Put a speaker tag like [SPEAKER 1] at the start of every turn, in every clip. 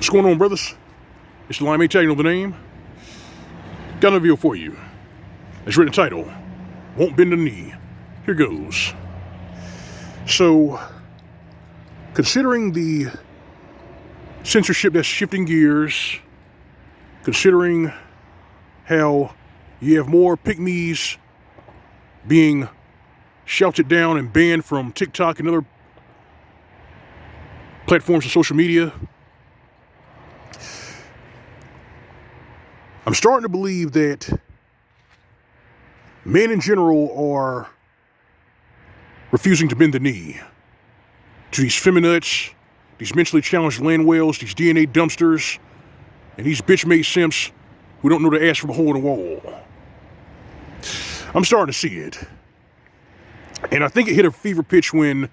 [SPEAKER 1] What's going on, brothers? It's L.O.M. Mgtow, you know the name. Got another video for you. It's written title, Won't Bend the Knee. Here goes. So, considering the censorship that's shifting gears, considering how you have more pygmies being shouted down and banned from TikTok and other platforms of social media, I'm starting to believe that men in general are refusing to bend the knee to these feminists, these mentally challenged land whales, these DNA dumpsters, and these bitch-made simps who don't know to ask from a hole in the wall. I'm starting to see it. And I think it hit a fever pitch when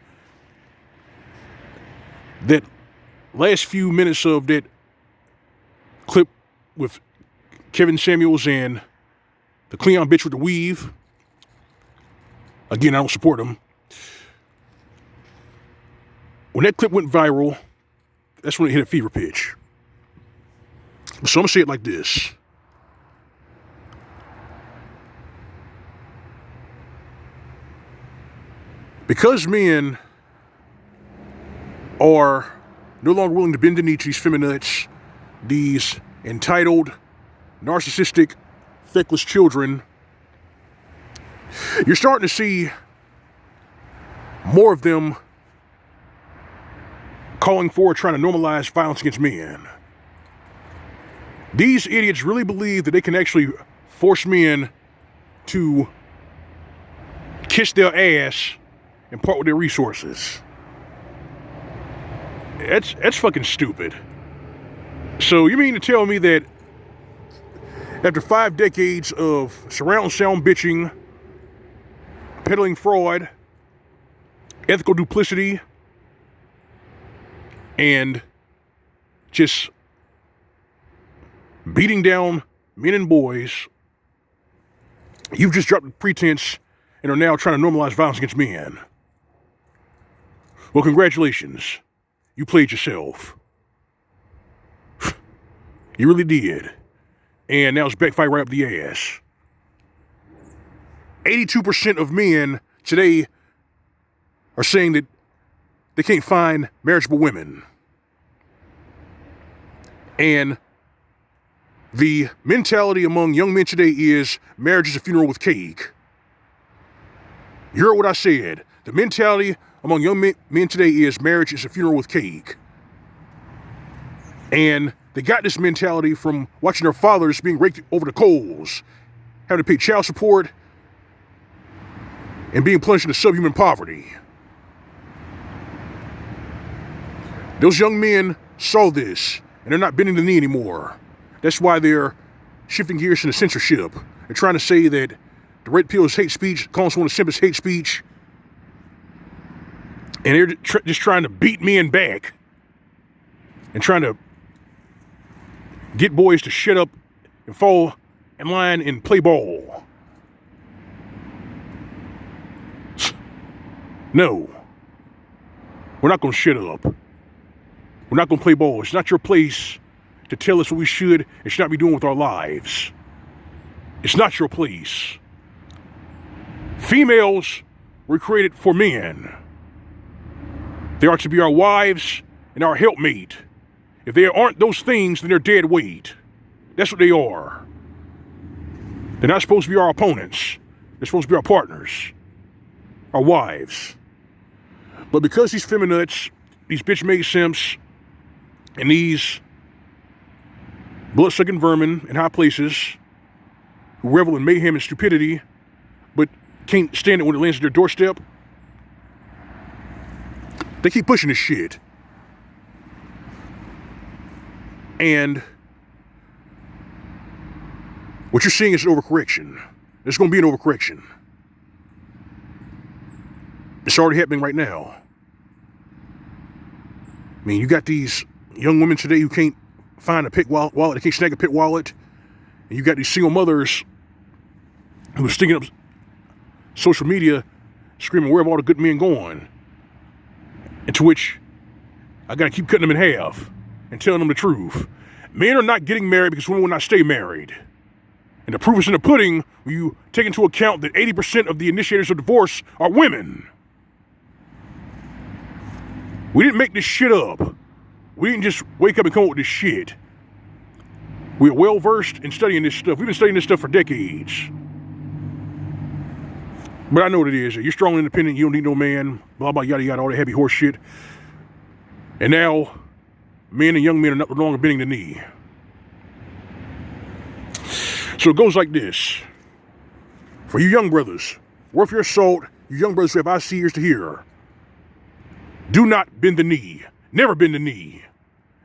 [SPEAKER 1] that last few minutes of that clip with Kevin Samuels and the Cleon bitch with the weave. Again, I don't support him. When that clip went viral, that's when it hit a fever pitch. So I'm gonna say it like this. Because men are no longer willing to bend the knee to these feminists, these entitled, narcissistic, feckless children, you're starting to see more of them calling for, trying to normalize violence against men. These idiots really believe that they can actually force men to kiss their ass and part with their resources. That's fucking stupid. So you mean to tell me that after 5 decades of surround sound bitching, peddling fraud, ethical duplicity, and just beating down men and boys, you've just dropped the pretense and are now trying to normalize violence against men? Well, congratulations. You played yourself. You really did. And now it's backfire right up the ass. 82% of men today are saying that they can't find marriageable women. And the mentality among young men today is marriage is a funeral with cake. You heard what I said. The mentality among young men today is marriage is a funeral with cake. And they got this mentality from watching their fathers being raked over the coals, having to pay child support, and being plunged into subhuman poverty. Those young men saw this, and they're not bending the knee anymore. That's why they're shifting gears into censorship. They're trying to say that the red pill is hate speech, calling someone a simp is hate speech, and they're just trying to beat men back and trying to get boys to shut up and fall in line and play ball. No. We're not going to shut up. We're not going to play ball. It's not your place to tell us what we should and should not be doing with our lives. It's not your place. Females were created for men. They are to be our wives and our helpmate. If they aren't those things, then they're dead weight. That's what they are. They're not supposed to be our opponents. They're supposed to be our partners, our wives. But because these feminists, these bitch-made simps, and these blood-sucking vermin in high places who revel in mayhem and stupidity, but can't stand it when it lands at their doorstep, they keep pushing this shit. And what you're seeing is an overcorrection. There's going to be an overcorrection. It's already happening right now. I mean, you got these young women today who can't find a pick wallet, they can't snag a pick wallet. And you got these single mothers who are sticking up social media screaming, where have all the good men gone? And to which I got to keep cutting them in half. and telling them the truth. Men are not getting married because women will not stay married. And the proof is in the pudding when you take into account that 80% of the initiators of divorce are women. We didn't make this shit up. We didn't just wake up and come up with this shit. We're well versed in studying this stuff. We've been studying this stuff for decades. But I know what it is. You're strong and independent. You don't need no man. Blah, blah, yada, yada, all that heavy horse shit. And now, men and young men are no longer bending the knee. So it goes like this. For you young brothers, worth your salt, you young brothers who have eyes, ears to hear, do not bend the knee. Never bend the knee.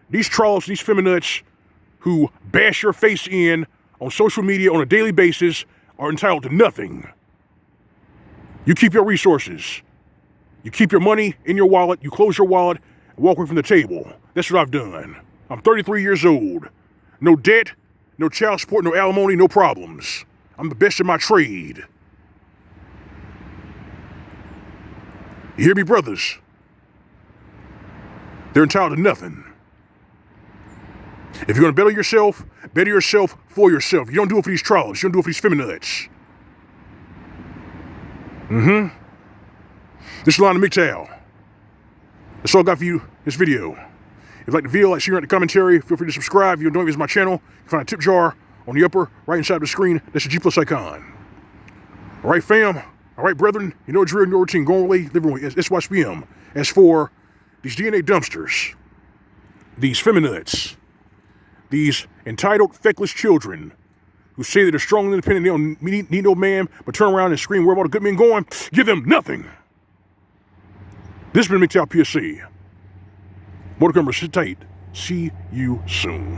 [SPEAKER 1] These trolls, these feminists who bash your face in on social media on a daily basis are entitled to nothing. You keep your resources. You keep your money in your wallet. You close your wallet and walk away from the table. That's what I've done. I'm 33 years old. No debt, no child support, no alimony, no problems. I'm the best in my trade. You hear me, brothers? They're entitled to nothing. If you're going to better yourself for yourself. You don't do it for these trolls. You don't do it for these feminists. This is L.O.M. Mgtow. That's all I got for you this video. If you like the video, like, share, the commentary, feel free to subscribe. If you don't visit my channel, you can find a tip jar on the upper right inside of the screen. That's the G+ icon. All right, fam. All right, brethren. You know the drill, your routine. Going away, living away. SYSPM. As for these DNA dumpsters, these feminists, these entitled, feckless children who say that they're strong and independent, they don't need no man, but turn around and scream, where are all the good men going? Give them nothing. This has been Mgtow PSC. More to come. Sit tight. See you soon.